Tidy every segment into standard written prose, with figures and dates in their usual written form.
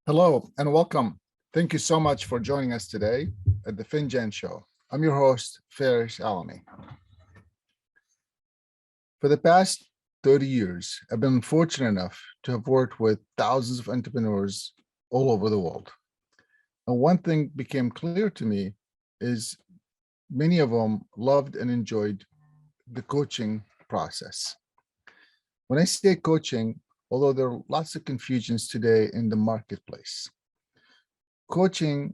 Hello and welcome. Thank you so much for joining us today at the Finjan Show. I'm your host, Faris Alami. For the past 30 years, I've been fortunate enough to have worked with thousands of entrepreneurs all over the world. And one thing became clear to me is many of them loved and enjoyed the coaching process. When I say coaching, although there are lots of confusions today in the marketplace, coaching,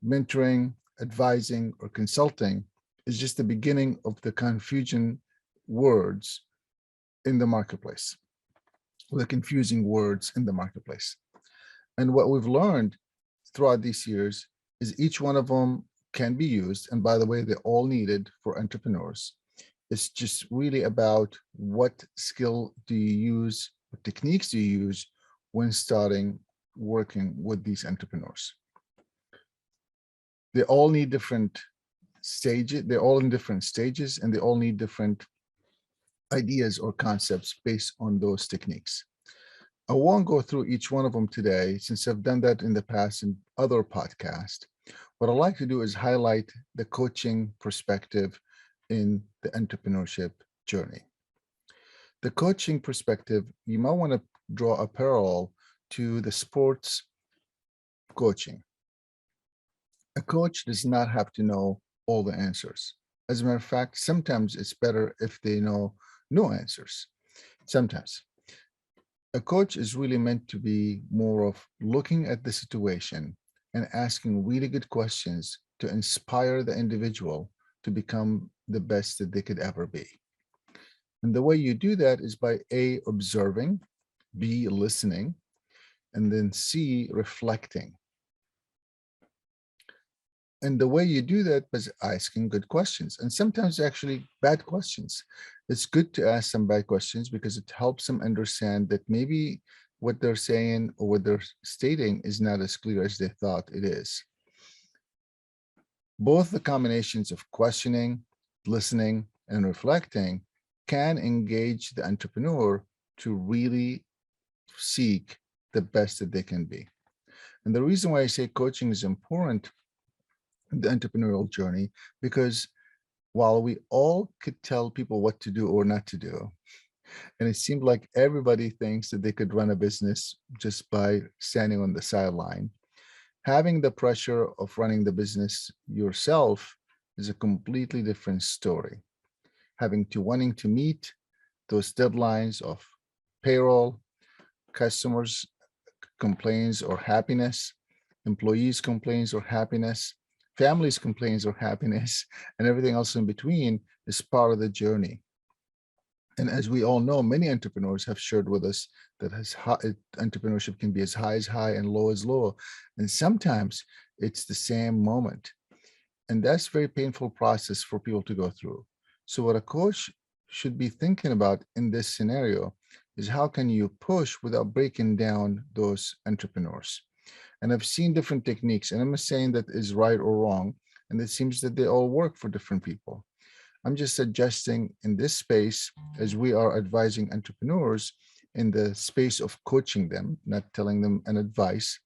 mentoring, advising, or consulting is just the beginning of the confusion words in the marketplace, the confusing words in the marketplace. And what we've learned throughout these years is each one of them can be used. And by the way, they're all needed for entrepreneurs. It's just really about what skill do you use, what techniques do you use when starting working with these entrepreneurs. They all need different stages. They're all in different stages, and they all need different ideas or concepts based on those techniques. I won't go through each one of them today, since I've done that in the past in other podcasts. What I'd like to do is highlight the coaching perspective in the entrepreneurship journey. The coaching perspective, you might want to draw a parallel to the sports coaching. A coach does not have to know all the answers. As a matter of fact, sometimes it's better if they know no answers. Sometimes. A coach is really meant to be more of looking at the situation and asking really good questions to inspire the individual to become the best that they could ever be. And the way you do that is by A, observing, B, listening, and then C, reflecting. And the way you do that is asking good questions, and sometimes actually bad questions. It's good to ask some bad questions because it helps them understand that maybe what they're saying or what they're stating is not as clear as they thought it is. Both the combinations of questioning, listening, and reflecting can engage the entrepreneur to really seek the best that they can be. And the reason why I say coaching is important the entrepreneurial journey, because while we all could tell people what to do or not to do, and it seemed like everybody thinks that they could run a business just by standing on the sideline, having the pressure of running the business yourself is a completely different story. Wanting to meet those deadlines of payroll, customers' complaints or happiness, employees' complaints or happiness, families' complaints or happiness, and everything else in between is part of the journey. And as we all know, many entrepreneurs have shared with us that entrepreneurship can be as high and low as low. And sometimes it's the same moment. And that's a very painful process for people to go through. So what a coach should be thinking about in this scenario is how can you push without breaking down those entrepreneurs? And I've seen different techniques, and I'm not saying that is right or wrong. And it seems that they all work for different people. I'm just suggesting in this space, as we are advising entrepreneurs in the space of coaching them, not telling them an advice,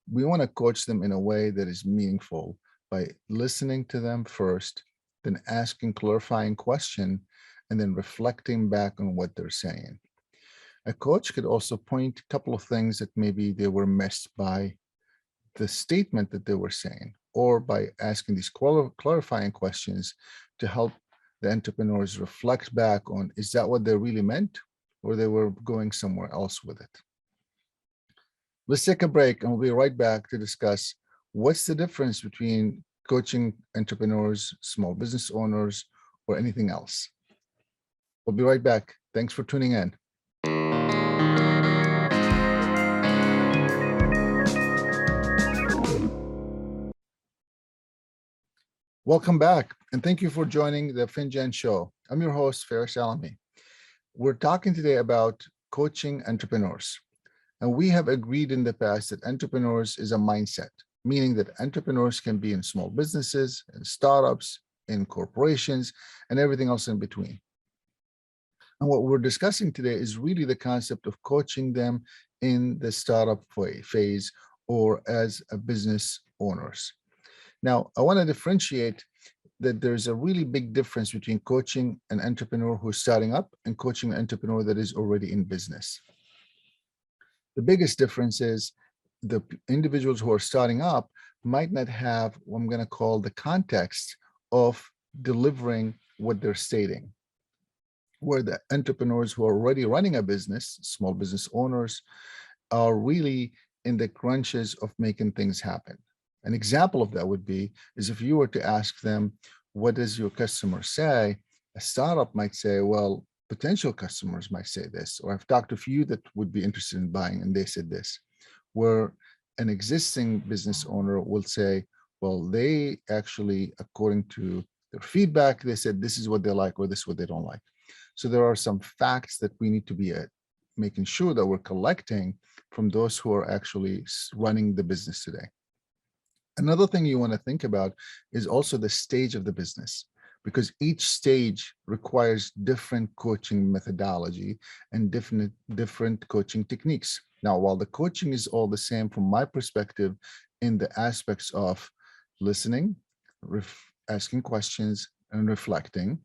we want to coach them in a way that is meaningful by listening to them first, then asking clarifying question, and then reflecting back on what they're saying. A coach could also point a couple of things that maybe they were missed by the statement that they were saying, or by asking these clarifying questions to help the entrepreneurs reflect back on, is that what they really meant, or they were going somewhere else with it? Let's take a break and we'll be right back to discuss what's the difference between coaching entrepreneurs, small business owners, or anything else. We'll be right back. Thanks for tuning in. Welcome back, and thank you for joining the Finjan Show. I'm your host, Faris Alami. We're talking today about coaching entrepreneurs. And we have agreed in the past that entrepreneurs is a mindset, meaning that entrepreneurs can be in small businesses, in startups, in corporations, and everything else in between. And what we're discussing today is really the concept of coaching them in the startup phase or as a business owners. Now, I want to differentiate that there's a really big difference between coaching an entrepreneur who's starting up and coaching an entrepreneur that is already in business. The biggest difference is the individuals who are starting up might not have what I'm going to call the context of delivering what they're stating, where the entrepreneurs who are already running a business, small business owners, are really in the crunches of making things happen. An example of that would be is if you were to ask them, what does your customer say? A startup might say, well, potential customers might say this, or I've talked to a few that would be interested in buying and they said this, where an existing business owner will say, well, they actually, according to their feedback, they said this is what they like or this is what they don't like. So there are some facts that we need to be making sure that we're collecting from those who are actually running the business today. Another thing you want to think about is also the stage of the business, because each stage requires different coaching methodology and different coaching techniques. Now, while the coaching is all the same from my perspective in the aspects of listening, asking questions, and reflecting,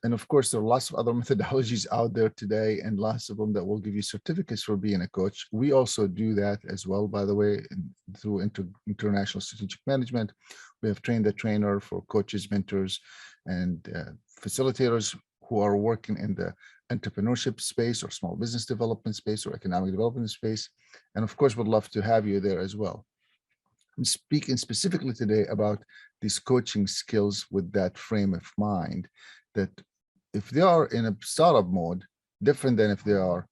and of course, there are lots of other methodologies out there today and lots of them that will give you certificates for being a coach. We also do that as well, by the way, through international strategic management. We have trained the trainer for coaches, mentors, and facilitators who are working in the entrepreneurship space or small business development space or economic development space. And of course, we'd love to have you there as well. I'm speaking specifically today about these coaching skills with that frame of mind, that if they are in a startup mode, different than if they are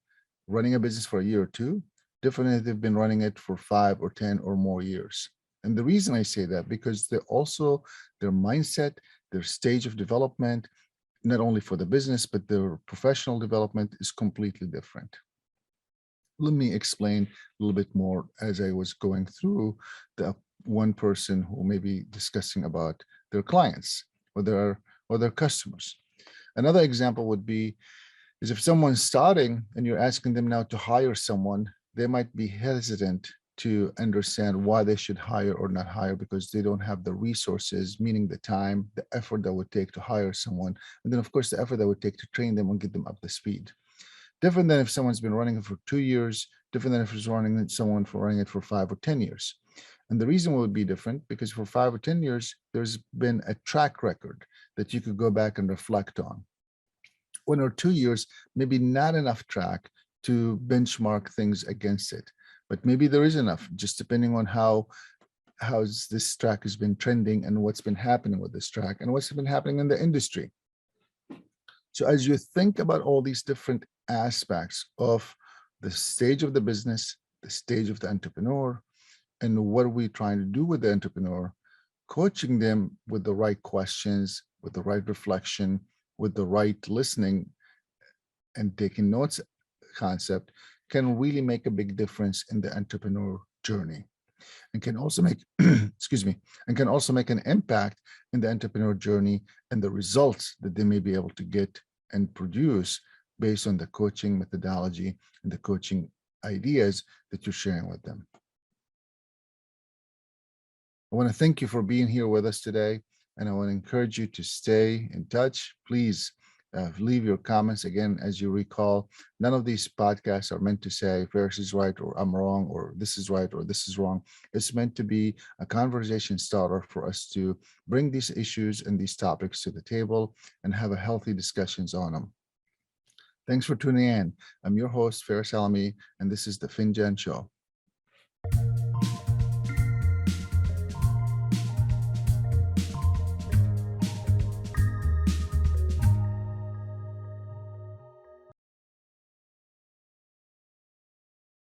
running a business for a year or two, different than if they've been running it for 5 or 10 or more years. And the reason I say that, because they're also, their mindset, their stage of development, not only for the business, but their professional development is completely different. Let me explain a little bit more as I was going through the one person who may be discussing about their clients or their customers. Another example would be is if someone's starting and you're asking them now to hire someone, they might be hesitant to understand why they should hire or not hire because they don't have the resources, meaning the time, the effort that would take to hire someone, and then of course the effort that would take to train them and get them up to speed. Different than if someone's been running it for 2 years, different than if it's running someone for running it for 5 or 10 years. And the reason would be different because for 5 or 10 years, there's been a track record that you could go back and reflect on. 1 or 2 years, maybe not enough track to benchmark things against it, but maybe there is enough, just depending on how this track has been trending and what's been happening with this track and what's been happening in the industry. So as you think about all these different aspects of the stage of the business, the stage of the entrepreneur, and what are we trying to do with the entrepreneur, coaching them with the right questions, with the right reflection, with the right listening and taking notes concept can really make a big difference in the entrepreneur journey, and can also make, excuse me, and can also make an impact in the entrepreneur journey and the results that they may be able to get and produce based on the coaching methodology and the coaching ideas that you're sharing with them. I want to thank you for being here with us today, and I want to encourage you to stay in touch. Please leave your comments. Again, as you recall, none of these podcasts are meant to say Faris is right or I'm wrong or this is right or this is wrong. It's meant to be a conversation starter for us to bring these issues and these topics to the table and have a healthy discussions on them. Thanks for tuning in. I'm your host, Faris Alami, and this is the Finjan Show.